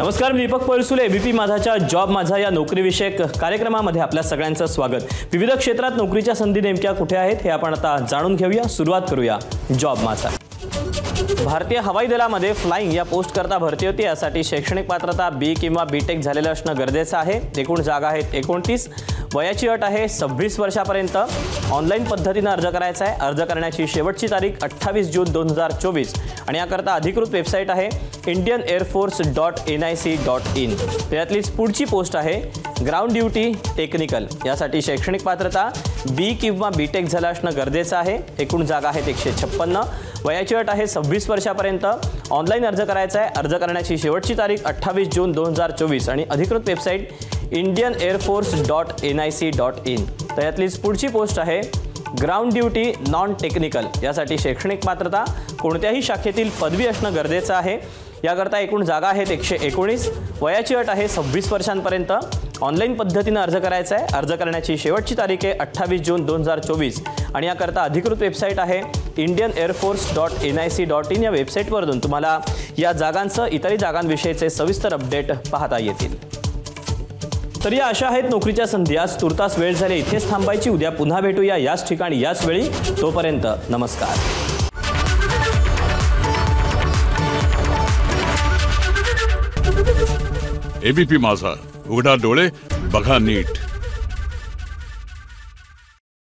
नमस्कार, मी Deepak Palsule. ABP माझाच्या job माझा या नोकरीविषयक कार्यक्रमामध्ये आपल्या सगळ्यांचं स्वागत. विविध क्षेत्रात नोकरीच्या संधी नेमक्या कुठे आहेत हे आपण आता जाणून घेऊया. सुरुवात करूया जॉब माझा. भारतीय हवाई दलामध्ये फ्लाइंग या पोस्ट करता भरती होती. यासाठी शैक्षणिक पात्रता बी किंवा बीटेक झालेलं असणं गरजेचं आहे. एकूण जागा आहेत 29. वयाची अट आहे 26 वर्षापर्यंत. ऑनलाईन पद्धतीने अर्ज करायचा आहे. अर्ज करण्याची शेवटची तारीख 28 जून 2024 आणि याकरता अधिकृत वेबसाईट आहे indianairforce.nic.in. त्यातलीच पुढची पोस्ट आहे ग्राउंड ड्युटी टेक्निकल. यासाठी शैक्षणिक पात्रता बी किंवा बीटेक झालं असणं गरजेचं आहे. एकूण जागा आहेत 156. वयाची अट आहे 26 वर्षापर्यंत. ऑनलाईन अर्ज करायचा आहे. अर्ज करण्याची शेवटची तारीख 28 जून 2024 आणि अधिकृत वेबसाईट indianairforce.nic.in. त्यातलीच पुढची पोस्ट आहे ग्राउंड ड्युटी नॉन टेक्निकल. यासाठी शैक्षणिक पात्रता कोणत्याही शाखेतील पदवी असणं गरजेचं आहे. याकरता एकूण जागा आहेत 119. वयाची अट आहे 26 वर्षांपर्यंत. ऑनलाईन पद्धतीने अर्ज करायचा आहे. अर्ज करण्याची शेवटची तारीख आहे 28 जून 2024 आणि याकरता अधिकृत वेबसाईट आहे indianairforce.nic.in. या वेबसाईटवरून तुम्हाला या जागांचं इतरही जागांविषयीचे सविस्तर अपडेट पाहता येतील. तर या अशा आहेत नोकरीच्या संधी. आज तुर्तास वेळ झाली इथेच थांबायची. उद्या पुन्हा भेटूया याच ठिकाणी याच वेळी. तोपर्यंत नमस्कार. एबीपी माझा, उघडा डोळे बघा नीट.